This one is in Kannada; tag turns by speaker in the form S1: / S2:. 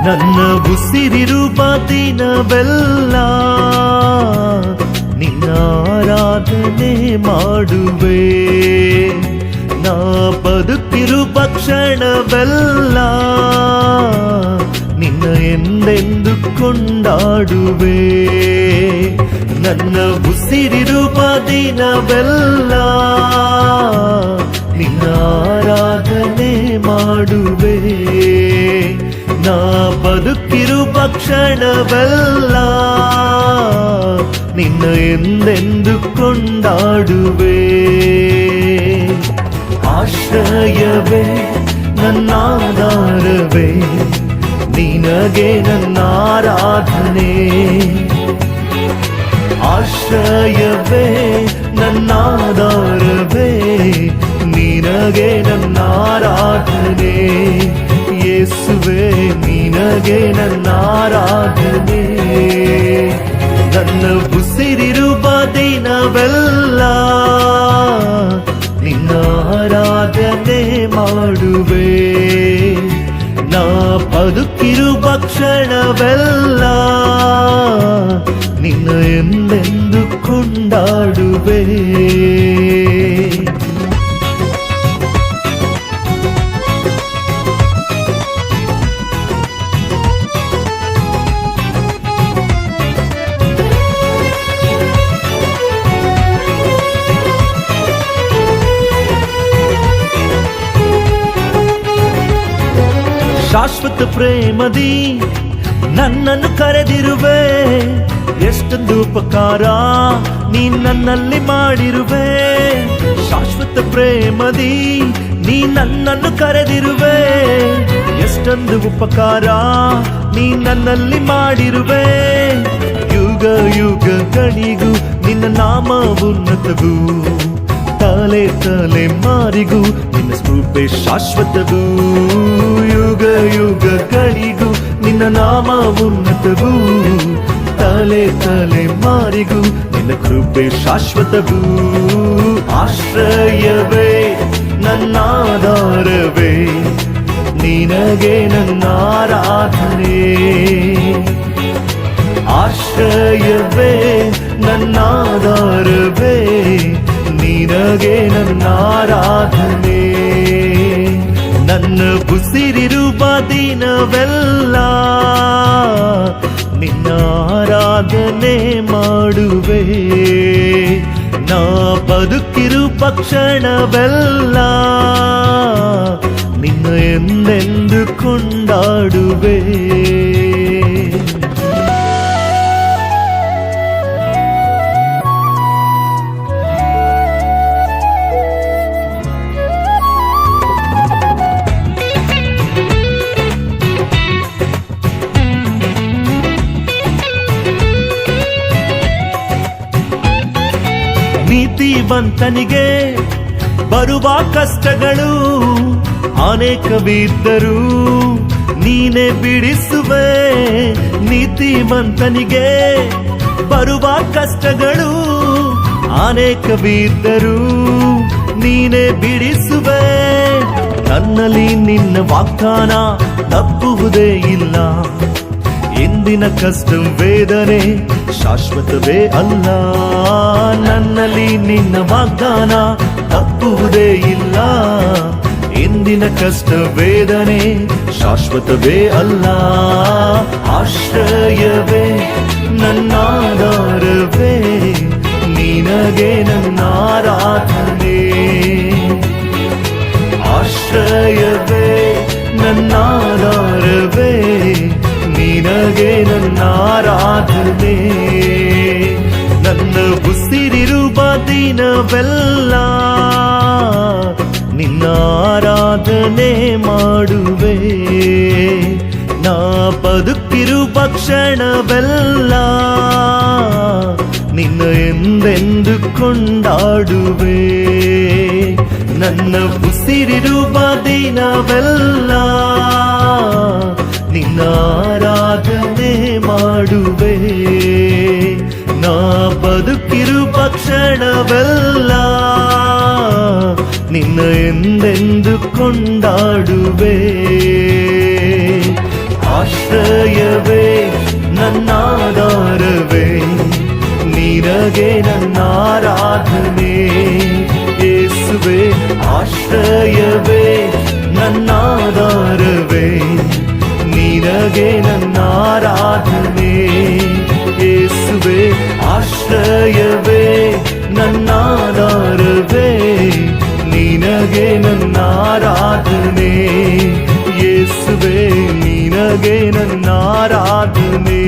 S1: ನನ್ನ ಉಸಿರಿರುವ ದಿನವೆಲ್ಲ ನಿನ್ನ ಆರಾಧನೆ ಮಾಡುವೆ. ನಾ ಬದುಕಿರುವ ಕ್ಷಣವೆಲ್ಲ ನಿನ್ನ ಎಂದೆಂದು ಕೊಂಡಾಡುವೆ. ನನ್ನ ಉಸಿರಿರುವ ದಿನವೆಲ್ಲ ನಿನ್ನ ಆರಾಧನೆ ಮಾಡುವೆ. ನಾ ಬದುಕಿರುವ ಕ್ಷಣವೆಲ್ಲ ನಿನ್ನ ಎಂದೆಂದು ಕೊಂಡಾಡುವೆ. ಆಶ್ರಯವೇ ನನ್ನಾಧಾರವೇ, ನಿನಗೆ ನನ್ನ ಆರಾಧನೆ. ಆಶ್ರಯವೇ ನನ್ನಾಧಾರವೇ, ನಿನಗೆ ನನ್ನ ಆರಾಧನೆ. ಯೇಸುವೆ ನಿನಗೆ ನನ್ನ ಆರಾಧನೆ. ನನ್ನ ಉಸಿರಿರುವ ದಿನವೆಲ್ಲ ನಿನ್ನ ಆರಾಧನೆ ಮಾಡುವೆ. ನಾ ಬದುಕಿರುವ ಕ್ಷಣವೆಲ್ಲ ನಿನ್ನ ಎಂದೆಂದು ಕೊಂಡಾಡುವೆ. ಶಾಶ್ವತ ಪ್ರೇಮದಿ ನನ್ನನ್ನು ಕರೆದಿರುವೆ. ಎಷ್ಟೊಂದು ಉಪಕಾರ ನೀ ನನ್ನಲ್ಲಿ ಮಾಡಿರುವೆ. ಶಾಶ್ವತ ಪ್ರೇಮದಿ ನೀ ನನ್ನನ್ನು ಕರೆದಿರುವೆ. ಎಷ್ಟೊಂದು ಉಪಕಾರ ನೀ ನನ್ನಲ್ಲಿ ಮಾಡಿರುವೆ. ಯುಗ ಯುಗಗಳಿಗೂ ನಿನ್ನ ನಾಮ ಉನ್ನತಗೂ, ತಲೆ ತಲೆ ಮಾರಿಗೂ ನಿನ್ನ ಕೃಪೆ ಶಾಶ್ವತಗೂ. ಯುಗ ಯುಗಗಳಿಗೂ ನಿನ್ನ ನಾಮ ಉನ್ನತಗೂ, ತಲೆ ತಲೆ ಮಾರಿಗೂ ನಿನ್ನ ಕೃಪೆ ಶಾಶ್ವತಗೂ. ಆಶ್ರಯವೇ ನನ್ನಾಧಾರವೇ, ನಿನಗೆ ನನ್ನ ಆರಾಧನೆ. ಆಶ್ರಯವೇ ನನ್ನಾಧಾರವೇ, ನಿನಗೆ ನನ್ನ ಆರಾಧನೆ. ನನ್ನ ಉಸಿರಿರುವ ದಿನವೆಲ್ಲ ನಿನ್ನ ಆರಾಧನೆ ಮಾಡುವೆ. ನಾ ಬದುಕಿರುವ ಕ್ಷಣವೆಲ್ಲ ನಿನ್ನ ಎಂದೆಂದು ಕೊಂಡಾಡುವೆ. ನೀತಿವಂತನಿಗೆ ಬರುವ ಕಷ್ಟಗಳು ಅನೇಕವಿದ್ದರೂ ನೀನೇ ಬಿಡಿಸುವೆ. ನೀತಿವಂತನಿಗೆ ಬರುವ ಕಷ್ಟಗಳು ಅನೇಕವಿದ್ದರೂ ನೀನೇ ಬಿಡಿಸುವೆ. ನನ್ನಲ್ಲಿ ನಿನ್ನ ವಾಗ್ದಾನ ತಪ್ಪುವುದೇ ಇಲ್ಲ. ಎಂದಿನ ಕಷ್ಟ ವೇದನೆ ಶಾಶ್ವತವೇ ಅಲ್ಲ. ನನ್ನಲ್ಲಿ ನಿನ್ನ ವಾಗ್ದಾನ ತಪ್ಪುವುದೇ ಇಲ್ಲ. ಎಂದಿನ ಕಷ್ಟ ವೇದನೆ ಶಾಶ್ವತವೇ ಅಲ್ಲ. ಆಶ್ರಯವೇ ನನ್ನಾಧಾರವೇ, ನಿನಗೆ ನನ್ನ ಆರಾಧನೆ. ಆಶ್ರಯವೇ ನನ್ನಾಧಾರವೇ, ನಿನಗೆ ನನ್ನ ಆರಾಧನೆ. ನನ್ನ ಉಸಿರಿರುವ ದಿನವೆಲ್ಲ ನಿನ್ನ ಆರಾಧನೆ ಮಾಡುವೆ. ನಾ ಬದುಕಿರುವ ಕ್ಷಣವೆಲ್ಲ ನಿನ್ನ ಎಂದೆಂದು ಕೊಂಡಾಡುವೆ. ನನ್ನ ಉಸಿರಿರುವ ದಿನವೆಲ್ಲ ನಿನ್ನ ಆರಾಧನೆ ಮಾಡುವೆ. ನಾ ಬದುಕಿರುವ ಕ್ಷಣವೆಲ್ಲ ನಿನ್ನ ಎಂದೆಂದು ಕೊಂಡಾಡುವೆ. ಆಶ್ರಯವೇ ನನ್ನಾಧಾರವೇ, ನಿನಗೆ ನನ್ನ ಆರಾಧನೆ. ಯೇಸುವೇ ಆಶ್ರಯವೇ ನನ್ನಾಧಾರವೇ, ನಿನಗೆ ನನ್ನ ಆರಾಧನೆ. ಯೇಸುವೇ ಆಶ್ರಯವೇ ನನ್ನಾಧಾರವೇ, ನಿನಗೆ ನನ್ನ ಆರಾಧನೆ. ಯೇಸುವೇ ನಿನಗೆ ನನ್ನ ಆರಾಧನೆ.